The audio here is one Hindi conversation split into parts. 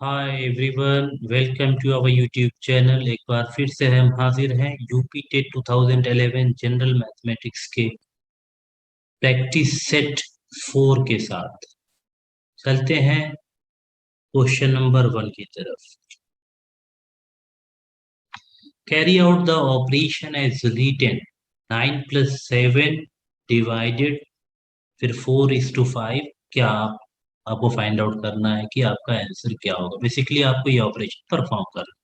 Hi everyone, welcome to our YouTube channel. एक बार फिर से हम हाजिर हैं यूपी टेट 2011 जनरल मैथमेटिक्स के प्रैक्टिस सेट 4 के साथ। चलते हैं क्वेश्चन नंबर 1 की तरफ। Carry out the operation as written 9 plus 7 divided फिर 4:5। क्या आपको फाइंड आउट करना है कि आपका आंसर क्या होगा। बेसिकली आपको ये ऑपरेशन परफॉर्म करना है।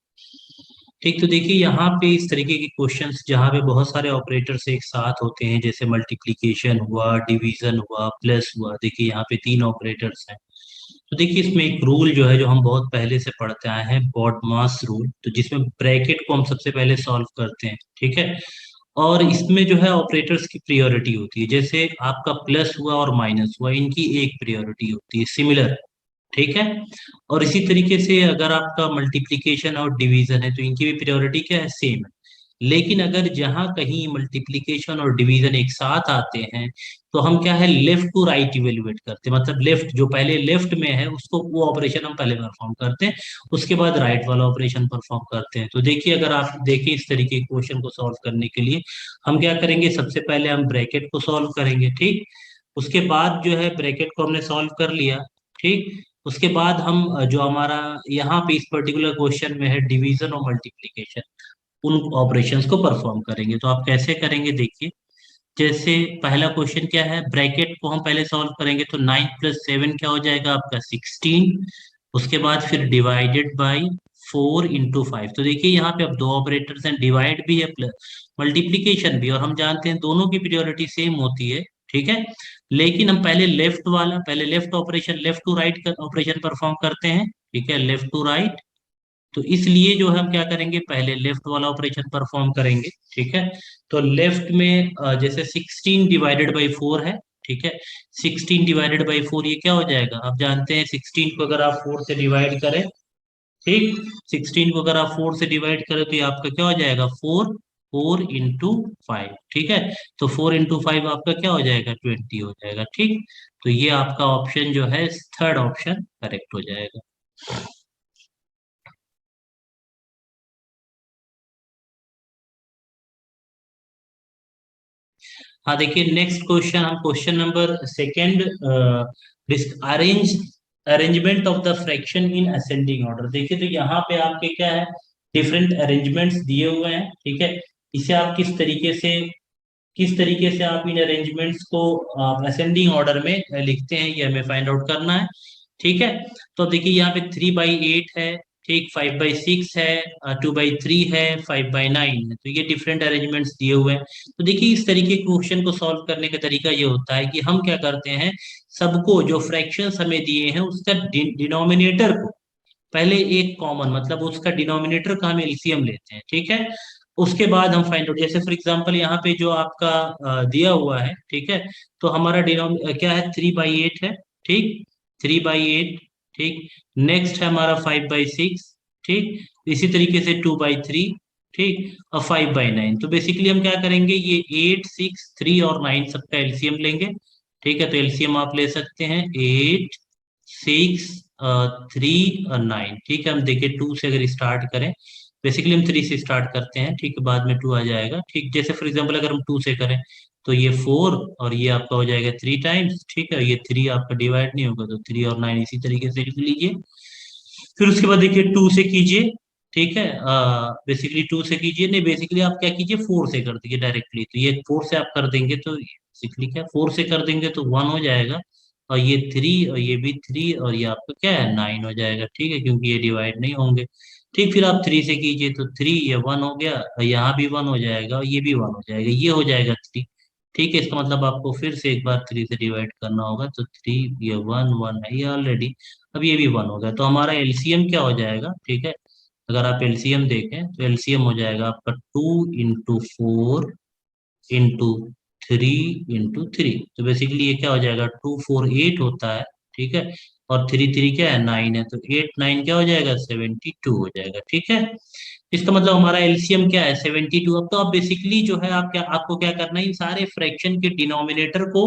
ठीक, तो देखिए यहाँ पे इस तरीके के क्वेश्चंस जहाँ पे बहुत सारे ऑपरेटर्स एक साथ होते हैं, जैसे मल्टीप्लिकेशन हुआ, डिवीजन हुआ, प्लस हुआ। देखिए यहाँ पे 3 ऑपरेटर्स हैं। तो देखिए इसमें एक रूल जो है जो हम बहुत पहले से पढ़ते आए हैं, बॉडमास रूल, तो जिसमें ब्रैकेट को हम सबसे पहले सॉल्व करते हैं। ठीक है, और इसमें जो है ऑपरेटर्स की प्रियोरिटी होती है। जैसे आपका प्लस हुआ और माइनस हुआ, इनकी एक प्रियोरिटी होती है, सिमिलर। ठीक है, और इसी तरीके से अगर आपका मल्टीप्लिकेशन और डिवीजन है तो इनकी भी प्रायोरिटी क्या है, सेम है। लेकिन अगर जहां कहीं मल्टीप्लिकेशन और डिवीजन एक साथ आते हैं तो हम क्या है, लेफ्ट टू राइट इवेलुएट करते हैं। मतलब लेफ्ट जो पहले लेफ्ट में है उसको, वो ऑपरेशन हम पहले परफॉर्म करते हैं, उसके बाद राइट वाला ऑपरेशन परफॉर्म करते हैं। तो देखिए अगर आप देखिए इस तरीके के क्वेश्चन को सॉल्व करने के लिए हम क्या करेंगे, सबसे पहले हम ब्रैकेट को सॉल्व करेंगे। ठीक, उसके बाद जो है ब्रैकेट को हमने सॉल्व कर लिया। ठीक, उसके बाद हम जो हमारा यहाँ पे इस पर्टिकुलर क्वेश्चन में है डिवीजन और मल्टीप्लिकेशन, उन ऑपरेशंस को परफॉर्म करेंगे। तो आप कैसे करेंगे, देखिए। जैसे पहला क्वेश्चन क्या है, ब्रैकेट को हम पहले सॉल्व करेंगे तो 9 + 7 क्या हो जाएगा आपका 16। उसके बाद फिर डिवाइडेड बाई 4 × 5। तो देखिए यहाँ पे अब दो ऑपरेटर्स हैं, डिवाइड भी है प्लस मल्टीप्लीकेशन भी, और हम जानते हैं दोनों की प्रियोरिटी सेम होती है। ठीक है, लेकिन हम पहले left operation, left to right का ऑपरेशन परफॉर्म करते हैं। ठीक है, लेफ्ट टू राइट। तो इसलिए जो है हम क्या करेंगे, पहले लेफ्ट वाला ऑपरेशन परफॉर्म करेंगे। ठीक है, तो लेफ्ट में जैसे 16 ÷ 4 है। ठीक है, 16 ÷ 4 ये क्या हो जाएगा, आप जानते हैं 16 को अगर आप 4 से डिवाइड करें, ठीक, 16 को अगर आप 4 से डिवाइड करें तो ये आपका क्या हो जाएगा, 4। 4 × 5। ठीक है, तो 4 × 5 आपका क्या हो जाएगा, 20 हो जाएगा। ठीक, तो ये आपका ऑप्शन जो है, थर्ड ऑप्शन करेक्ट हो जाएगा। हाँ, देखिए नेक्स्ट क्वेश्चन, हम question number second, arrangement of the fraction in ascending order. देखिए तो यहाँ पे आपके क्या है, डिफरेंट अरेंजमेंट्स दिए हुए हैं। ठीक है, इसे आप किस तरीके से आप इन अरेंजमेंट्स को असेंडिंग ऑर्डर में लिखते हैं, ये हमें फाइंड आउट करना है। ठीक है, तो देखिए यहाँ पे 3/8 है, ठीक, 5/6 है, 2/3 है, 5/9 है। तो ये डिफरेंट अरेंजमेंट्स दिए हुए हैं। तो देखिए इस तरीके के क्वेश्चन को सॉल्व करने का तरीका ये होता है कि हम क्या करते हैं, सबको जो फ्रैक्शंस हमें दिए हैं उसका डिनोमिनेटर को पहले एक कॉमन, मतलब उसका डिनोमिनेटर का हम एलसीएम लेते हैं। ठीक है, उसके बाद हम फाइंड आउट, जैसे फॉर एग्जांपल यहाँ पे जो आपका दिया हुआ है। ठीक है, तो हमारा क्या है, 3/8 है। ठीक, 3/8। ठीक, नेक्स्ट है हमारा 5/6। ठीक, इसी तरीके से 2/3। ठीक, और 5/9। तो बेसिकली हम क्या करेंगे, ये 8, 6, 3 और 9 सबका एलसीएम लेंगे। ठीक है, तो एलसीएम आप ले सकते हैं 8, 6, 3 और 9। ठीक है, हम देखिए 2 से अगर स्टार्ट करें, बेसिकली हम 3 से स्टार्ट करते हैं। ठीक है, बाद में 2 आ जाएगा। ठीक, जैसे फॉर एग्जांपल अगर हम 2 से करें तो ये 4 और ये आपका हो जाएगा 3 टाइम्स। ठीक है, ये 3 आपका डिवाइड नहीं होगा तो 3 और 9 इसी तरीके से लिख लीजिए। फिर उसके बाद देखिए 2 से कीजिए। ठीक है, बेसिकली 2 से कीजिए, नहीं बेसिकली आप क्या कीजिए, 4 से कर दीजिए डायरेक्टली। तो ये 4 से आप कर देंगे तो बेसिकली क्या, 4 से कर देंगे तो 1 हो जाएगा, और ये 3 और ये भी 3 और ये आपका क्या है, 9 हो जाएगा। ठीक है, क्योंकि ये डिवाइड नहीं होंगे। ठीक, फिर आप 3 से कीजिए तो 3, ये 1 हो गया, और यहाँ भी 1 हो जाएगा, और ये भी 1 हो जाएगा, ये हो जाएगा 3। ठीक है, इसका मतलब आपको फिर से एक बार 3 से डिवाइड करना होगा, तो 3, ये 1, 1 है ये ऑलरेडी, अब ये भी 1 हो गया। तो हमारा एलसीएम क्या हो जाएगा, ठीक है, अगर आप एलसीएम देखें तो एलसीएम हो जाएगा आपका 2 × 4 इंटू 3 × 3। तो बेसिकली ये क्या हो जाएगा, 2 4 8 होता है। ठीक है, और 3 3 क्या है, 9 है, तो 8 9 क्या हो जाएगा, 72 हो जाएगा। ठीक है, इसका मतलब हमारा एलसीएम क्या है, 72। अब तो आप बेसिकली जो है, आप क्या, आपको क्या करना है, इन सारे फ्रैक्शन के डिनोमिनेटर को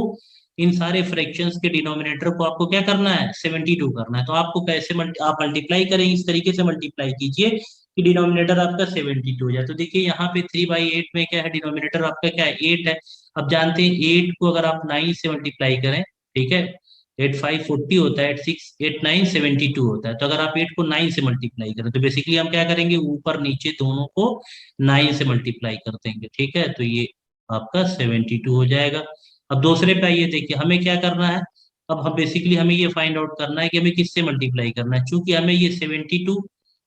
इन सारे फ्रैक्शंस के डिनोमिनेटर को आपको क्या करना है, 72 करना है। तो आपको कैसे आप मल्टीप्लाई करें, इस तरीके से मल्टीप्लाई कीजिए कि डिनोमिनेटर आपका 72 हो जाए। तो देखिए यहाँ पे 3/8 में क्या है, डिनोमिनेटर आपका क्या है, 8 है। अब जानते हैं 8 को अगर आप 9 से मल्टीप्लाई करें, ठीक है, 8 5 40 होता है, 8 6 8 9 72 होता है। तो अगर आप 8 को 9 से मल्टीप्लाई करें तो बेसिकली हम क्या करेंगे, ऊपर नीचे दोनों को 9 से मल्टीप्लाई कर देंगे, ठीक है। तो ये आपका 72 हो जाएगा। अब दूसरे पे आइए, देखिए हमें क्या करना है। अब हम बेसिकली हमें ये फाइंड आउट करना है कि हमें किससे मल्टीप्लाई करना है। चूंकि हमें ये 72,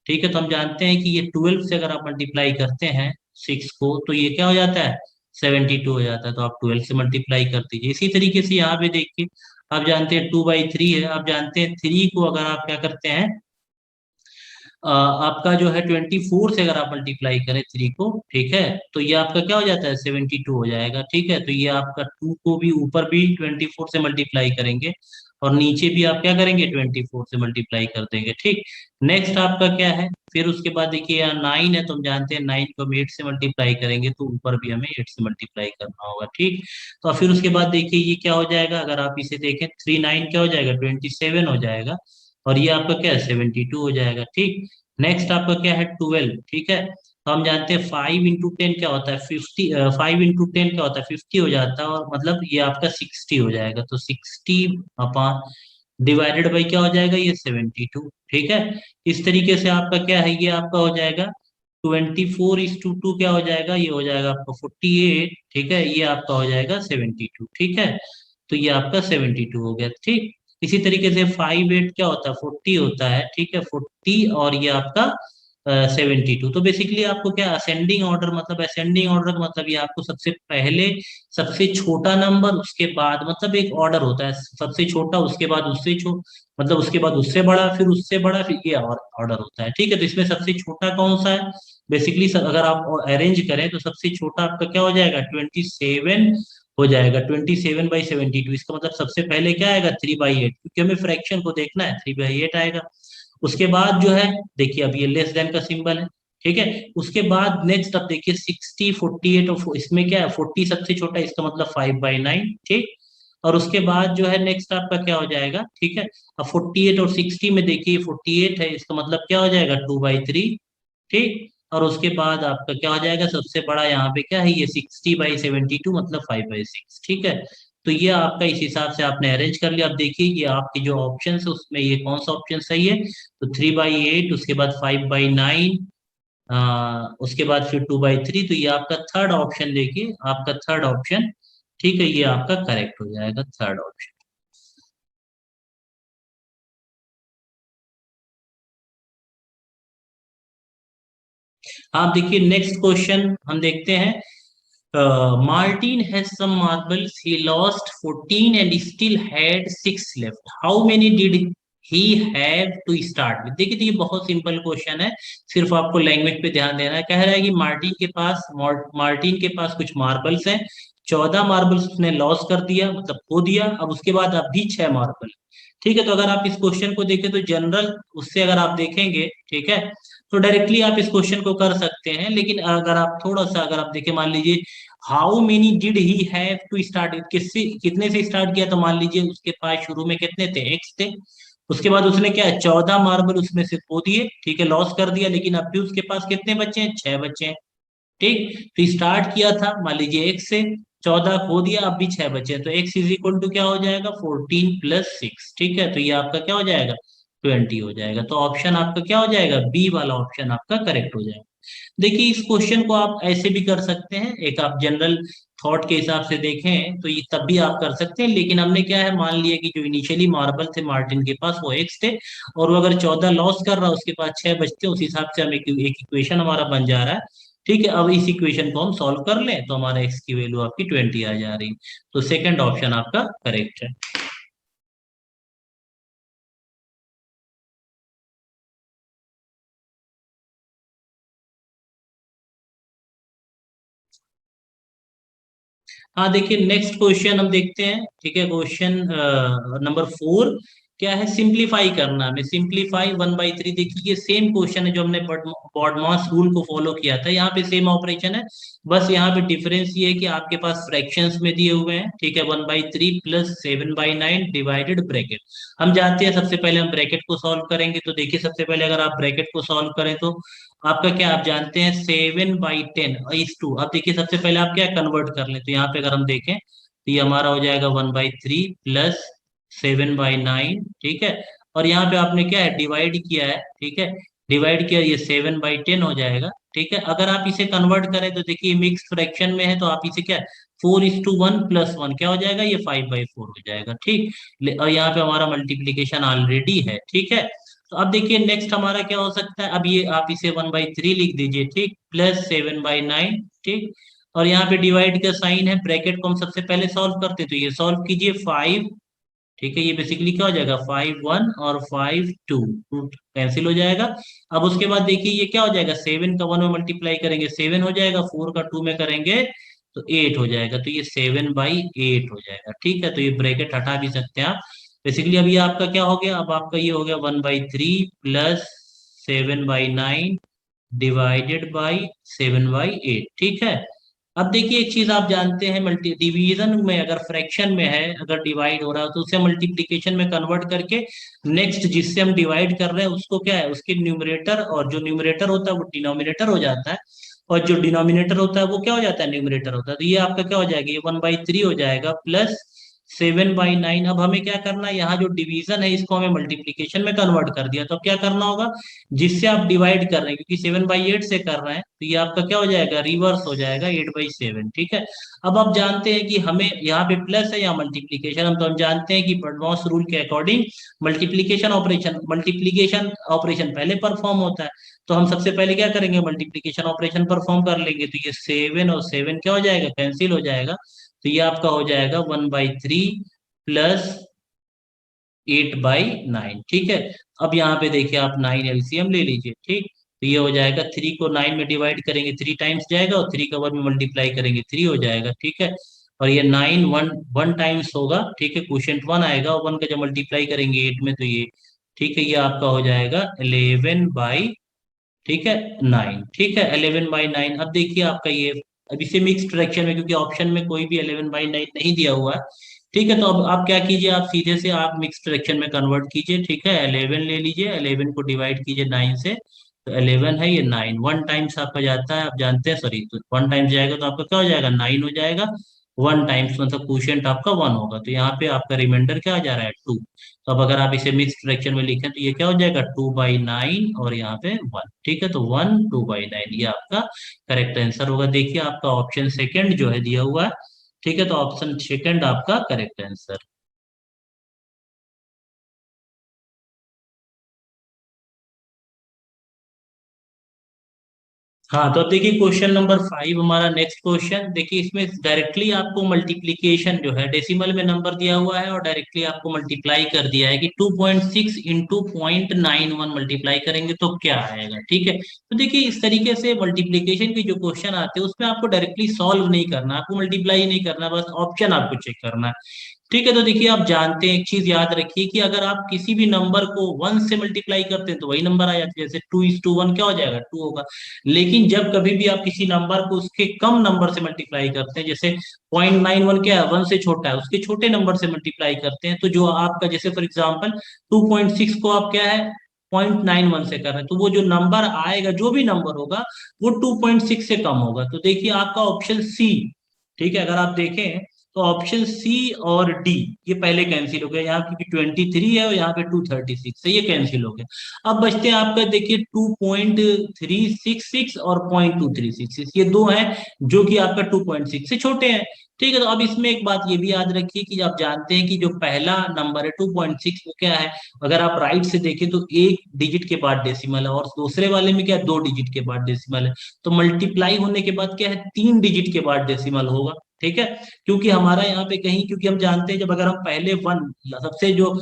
ठीक है, तो हम जानते हैं कि ये 12 से अगर आप मल्टीप्लाई करते हैं 6 को, तो ये क्या हो जाता है, 72 हो जाता है। तो आप 12 से मल्टीप्लाई कर दीजिए। इसी तरीके से यहाँ पे देखिए, आप जानते हैं 2/3 है। आप जानते हैं 3 को अगर आप क्या करते हैं, आपका जो है 24 से अगर आप मल्टीप्लाई करें 3 को, ठीक है, तो ये आपका क्या हो जाता है, 72 हो जाएगा, ठीक है। तो ये आपका 2 को भी ऊपर भी 24 से मल्टीप्लाई करेंगे और नीचे भी आप क्या करेंगे, 24 से मल्टीप्लाई कर देंगे, ठीक। नेक्स्ट आपका क्या है, फिर उसके बाद देखिए यहाँ 9 है, तो हम जानते हैं 9 को हम 8 से मल्टीप्लाई करेंगे, तो ऊपर भी हमें 8 से मल्टीप्लाई करना होगा, ठीक। तो फिर उसके बाद देखिए ये क्या हो जाएगा, अगर आप इसे देखें 3 9 क्या हो जाएगा, 27 हो जाएगा। और ये आपका क्या है, 72 हो जाएगा, ठीक। नेक्स्ट आपका क्या है, 12, ठीक है। तो हम जानते हैं 5 × 10 क्या होता है, 50। 5 × 10 क्या होता है, 50 हो जाता है, और मतलब ये आपका 60 हो जाएगा। तो 60 अपॉन डिवाइडेड बाई क्या हो जाएगा, ये 72, ठीक है। इस तरीके से आपका क्या है, ये आपका हो जाएगा 24:2 क्या हो जाएगा, ये हो जाएगा आपका 48, ठीक है। ये आपका हो जाएगा 72, ठीक है। तो ये आपका 72 हो गया, ठीक। इसी तरीके से 5 8 क्या होता है, 40 होता है, ठीक है, 40, और ये आपका 72। तो बेसिकली आपको क्या, असेंडिंग ऑर्डर, मतलब असेंडिंग ऑर्डर का मतलब ये आपको सबसे पहले सबसे छोटा नंबर, उसके बाद मतलब एक ऑर्डर होता है, सबसे छोटा, उसके बाद उससे मतलब उसके बाद उससे बड़ा, फिर उससे बड़ा, फिर ये ऑर्डर होता है, ठीक है। तो इसमें सबसे छोटा कौन सा है, बेसिकली अगर आप अरेंज करें तो सबसे छोटा आपका क्या हो जाएगा, 27 हो जाएगा। 27/72, इसका मतलब सबसे पहले क्या आएगा, 3/8, क्योंकि हमें फ्रैक्शन को देखना है, 3/8 आएगा। उसके बाद जो है देखिए, अब ये लेस देन का सिंबल है, ठीक है। उसके बाद नेक्स्ट अब देखिए 60 48, और इसमें क्या है, 40 सबसे छोटा है, इसका मतलब 5/9, ठीक। और उसके बाद जो है नेक्स्ट आपका क्या हो जाएगा, ठीक है। अब 48 और 60 में देखिए 48 है, इसका मतलब क्या हो जाएगा, 2/3, ठीक। और उसके बाद आपका क्या हो जाएगा, सबसे बड़ा यहाँ पे क्या है, ये 60/72, मतलब 5/6, ठीक है। तो ये आपका इस हिसाब से आपने अरेंज कर लिया। अब देखिए ये आपके जो ऑप्शन है उसमें ये कौन सा ऑप्शन सही है, तो 3/8, उसके बाद 5/9, उसके बाद फिर 2/3। तो ये आपका थर्ड ऑप्शन, देखिए आपका थर्ड ऑप्शन, ठीक है, ये आपका करेक्ट हो जाएगा, थर्ड ऑप्शन। आप देखिए नेक्स्ट क्वेश्चन हम देखते हैं। Martin has some marbles. He lost 14 and still had 6 left. How many did he have to start with? देखिए, तो ये बहुत सिंपल क्वेश्चन है, सिर्फ आपको लैंग्वेज पे ध्यान देना है। कह रहा है कि मार्टिन के पास कुछ मार्बल्स हैं, 14 मार्बल्स उसने लॉस कर दिया, मतलब खो दिया। अब उसके बाद अब भी 6 मार्बल, ठीक है। तो अगर आप इस क्वेश्चन को देखें तो जनरल उससे अगर आप देखेंगे, ठीक है, तो डायरेक्टली आप इस क्वेश्चन को कर सकते हैं। लेकिन अगर आप थोड़ा सा अगर आप देखें, मान लीजिए how many did he have to start, किससे कितने से स्टार्ट किया, तो मान लीजिए उसके पास शुरू में कितने थे, एक्स थे। उसके बाद उसने क्या है, 14 मार्बल उसमें से खो दिए, ठीक है, लॉस कर दिया। लेकिन अब भी उसके पास कितने बचे हैं, 6 बचे हैं, ठीक। तो स्टार्ट किया था मान लीजिए एक्स से, 14 खो दिया, अब भी 6 बचे हैं। तो एक्स इज इक्वल टू क्या हो जाएगा, 14 + 6, ठीक है। तो ये आपका क्या हो जाएगा, 20 हो जाएगा। तो ऑप्शन आपका क्या हो जाएगा, बी वाला ऑप्शन आपका करेक्ट हो जाएगा। देखिए इस क्वेश्चन को आप ऐसे भी कर सकते हैं, एक आप जनरल थॉट के हिसाब से देखें तो ये तब भी आप कर सकते हैं। लेकिन हमने क्या है, मान लिया कि जो इनिशियली मार्बल थे मार्टिन के पास वो एक्स थे, और वो अगर 14 लॉस कर रहा है, उसके पास 6 बचते हैं, उस हिसाब से हम एक इक्वेशन हमारा बन जा रहा है, ठीक है। अब इस इक्वेशन को हम सॉल्व कर लें तो हमारा एक्स की वैल्यू आपकी 20 आ जा रही है। तो सेकंड ऑप्शन आपका करेक्ट है। हाँ देखिए नेक्स्ट क्वेश्चन हम देखते हैं, ठीक है। क्वेश्चन नंबर 4, क्या है, सिंप्लीफाई करना हमें। सिंप्लीफाई 1/3, देखिए ये सेम क्वेश्चन है जो हमने बॉडमॉस रूल को फॉलो किया था, यहाँ पे सेम ऑपरेशन है। बस यहाँ पे डिफरेंस ये है कि आपके पास फ्रैक्शंस में दिए हुए हैं, ठीक है, 1/3 प्लस 7/9 डिवाइडेड ब्रैकेट। हम जानते हैं सबसे पहले हम ब्रैकेट को सॉल्व करेंगे, तो देखिए सबसे पहले अगर आप ब्रैकेट को सॉल्व करें तो आपका क्या, आप जानते हैं 7/10 इस टू। अब देखिए सबसे पहले आप क्या कन्वर्ट कर लें, तो यहाँ पे अगर हम देखें तो ये हमारा हो जाएगा 1/3 प्लस 7/9, ठीक है। और यहाँ पे आपने क्या है, डिवाइड किया है, ठीक है, डिवाइड किया, ये 7/10 हो जाएगा, ठीक है। अगर आप इसे कन्वर्ट करें तो देखिए मिक्स फ्रैक्शन में है, तो आप इसे क्या, 4:1 प्लस वन क्या हो जाएगा, ये 5/4 हो जाएगा, ठीक। और यहाँ पे हमारा मल्टीप्लीकेशन ऑलरेडी है, ठीक है। तो अब देखिए नेक्स्ट हमारा क्या हो सकता है, अब ये आप इसे 1/3 लिख दीजिए, ठीक, प्लस 7/9, ठीक। और यहाँ पे डिवाइड का साइन है, ब्रैकेट को हम सबसे पहले सॉल्व करते, तो ये सॉल्व कीजिए 5, ठीक है, ये बेसिकली क्या हो जाएगा 5/1 और 5/2, कैंसिल हो जाएगा। अब उसके बाद देखिए ये क्या हो जाएगा, 7 का 1 में मल्टीप्लाई करेंगे 7 हो जाएगा, 4 का 2 में करेंगे तो 8 हो जाएगा, तो ये 7/8 हो जाएगा, ठीक है। तो ये ब्रैकेट हटा भी सकते हैं आप। बेसिकली अभी आपका क्या हो गया, अब आपका ये हो गया 1/3 प्लस 7/9 डिवाइडेड बाई 7/8, ठीक है। अब देखिए एक चीज आप जानते हैं, मल्टी डिवीजन में अगर फ्रैक्शन में है, अगर डिवाइड हो रहा है तो उसे मल्टीप्लिकेशन में कन्वर्ट करके नेक्स्ट जिससे हम डिवाइड कर रहे हैं उसको क्या है, उसके न्यूमरेटर, और जो न्यूमरेटर होता है वो डिनोमिनेटर हो जाता है, और जो डिनोमिनेटर होता है वो क्या हो जाता है, न्यूमरेटर होता है। तो ये आपका क्या हो जाएगा, ये 1/3 हो जाएगा प्लस 7/9। अब हमें क्या करना है, यहाँ जो डिवीजन है इसको हमें मल्टीप्लीकेशन में कन्वर्ट कर दिया, तो अब क्या करना होगा, जिससे आप डिवाइड कर रहे हैं, क्योंकि 7/8 से कर रहे हैं, तो ये आपका क्या हो जाएगा, रिवर्स हो जाएगा 8/7, ठीक है। अब आप जानते हैं कि हमें यहाँ पे प्लस है या मल्टीप्लीकेशन, हम जानते हैं कि बर्नौस रूल के अकॉर्डिंग मल्टीप्लीकेशन ऑपरेशन पहले परफॉर्म होता है। तो हम सबसे पहले क्या करेंगे, मल्टीप्लीकेशन ऑपरेशन परफॉर्म कर लेंगे, तो ये 7 और 7 क्या हो जाएगा, कैंसिल हो जाएगा। तो ये आपका हो जाएगा 1/3 प्लस 8/9, ठीक है। अब यहाँ पे देखिए आप 9 एलसीएम ले लीजिए, ठीक। तो ये हो जाएगा, 3 को 9 में डिवाइड करेंगे 3 टाइम्स जाएगा, और 3 का 1 में मल्टीप्लाई करेंगे 3 हो जाएगा, ठीक है। और ये 9 वन वन टाइम्स होगा, ठीक है, क्वोशिएंट 1 आएगा, और 1 का जब मल्टीप्लाई करेंगे 8 में तो ये, ठीक है, ये आपका हो जाएगा 11/, ठीक है, 9, ठीक है, 11/9। अब देखिए आपका ये, अब इसे मिक्स फ्रैक्शन में, क्योंकि ऑप्शन में कोई भी 11/9 नहीं दिया हुआ है, ठीक है, तो अब आप क्या कीजिए, आप सीधे से आप मिक्स फ्रैक्शन में कन्वर्ट कीजिए, ठीक है। 11 ले लीजिए, 11 को डिवाइड कीजिए 9 से, तो 11 है, ये 9 वन टाइम्स आपका जाता है, आप जानते हैं, सॉरी, तो 1 टाइम्स जाएगा तो आपका क्या हो जाएगा, 9 हो जाएगा। 1 टाइम्स मतलब क्वोशिएंट आपका 1 होगा, तो यहाँ पे आपका रिमाइंडर क्या आ जा रहा है, 2। तो अब अगर आप इसे मिक्स फ्रैक्शन में लिखें तो ये क्या हो जाएगा, 2/9 और यहाँ पे 1, ठीक है, तो 1 2/9 ये आपका करेक्ट आंसर होगा। देखिए आपका ऑप्शन सेकंड जो है दिया हुआ है, ठीक है, तो ऑप्शन सेकंड आपका करेक्ट आंसर। हाँ, तो अब देखिए क्वेश्चन नंबर 5 हमारा नेक्स्ट क्वेश्चन, देखिए इसमें डायरेक्टली आपको मल्टीप्लीकेशन जो है, डेसिमल में नंबर दिया हुआ है और डायरेक्टली आपको मल्टीप्लाई कर दिया है कि 2.6 इंटू 0.91 मल्टीप्लाई करेंगे तो क्या आएगा, ठीक है। तो देखिए इस तरीके से मल्टीप्लीकेशन के जो क्वेश्चन आते हैं उसमें आपको डायरेक्टली सॉल्व नहीं करना, आपको मल्टीप्लाई नहीं करना, बस ऑप्शन आपको चेक करना है, ठीक है। तो देखिए आप जानते हैं, एक चीज याद रखिए कि अगर आप किसी भी नंबर को 1 से मल्टीप्लाई करते हैं तो वही नंबर आ जाता है, जैसे 2:1 क्या हो जाएगा, 2 होगा। लेकिन जब कभी भी आप किसी नंबर को उसके कम नंबर से मल्टीप्लाई करते हैं, जैसे 0.91 क्या है, 1 से छोटा है, उसके छोटे नंबर से मल्टीप्लाई करते हैं, तो जो आपका जैसे फॉर एग्जाम्पल 2.6 को आप क्या है 0.91 से कर रहे हैं, तो वो जो नंबर आएगा, जो भी नंबर होगा वो 2.6 से कम होगा। तो देखिए आपका ऑप्शन सी, ठीक है, अगर आप देखें तो ऑप्शन सी और डी ये पहले कैंसिल हो गया, यहाँ क्योंकि 23 है और यहाँ पे 236 है, ये कैंसिल हो गया। अब बचते हैं आपका, देखिए 2.366 और 0.2366, ये दो हैं जो कि आपका 2.6 से छोटे हैं, ठीक है। तो अब इसमें एक बात ये भी याद रखिए कि आप जानते हैं कि जो पहला नंबर है 2.6 वो क्या है, अगर आप राइट से देखें तो एक डिजिट के बाद डेसिमल है, और दूसरे वाले में क्या है, 2 डिजिट के बाद डेसिमल है। तो मल्टीप्लाई होने के बाद क्या है, 3 डिजिट के बाद डेसिमल होगा, ठीक है। क्योंकि हमारा यहाँ पे कहीं, क्योंकि हम जानते हैं जब अगर हम पहले वन, सबसे जो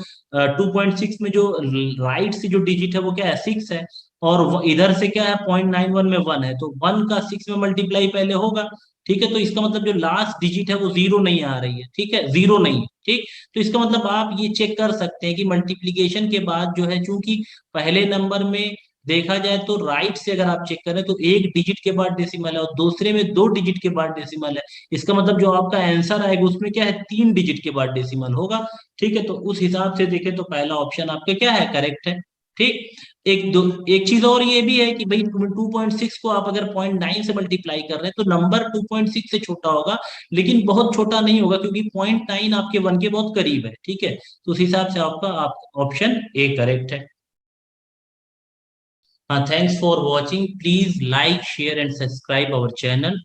2.6 में जो राइट से जो डिजिट है वो क्या है, 6 है, और इधर से क्या है 0.91 में 1 है, तो 1 का 6 में मल्टीप्लाई पहले होगा, ठीक है, तो इसका मतलब जो लास्ट डिजिट है वो जीरो नहीं आ रही है, ठीक है, जीरो नहीं है, ठीक। तो इसका मतलब आप ये चेक कर सकते हैं कि मल्टीप्लीकेशन के बाद जो है, चूंकि पहले नंबर में देखा जाए तो राइट से अगर आप चेक करें तो एक डिजिट के बाद डेसिमल है और दूसरे में दो डिजिट के बाद डेसिमल है। इसका मतलब जो आपका आंसर आएगा उसमें क्या है, तीन डिजिट के बाद डेसिमल होगा। ठीक है, तो उस हिसाब से देखें तो पहला ऑप्शन आपके क्या है, करेक्ट है। ठीक। एक चीज और ये भी है कि भाई 2.6 को आप अगर 0.9 से मल्टीप्लाई कर रहे हैं तो नंबर 2.6 से छोटा होगा, लेकिन बहुत छोटा नहीं होगा क्योंकि 0.9 आपके 1 के बहुत करीब है। ठीक है, तो उस हिसाब से आपका आप ऑप्शन ए करेक्ट है। हाँ, thanks for watching, please like share and subscribe our channel.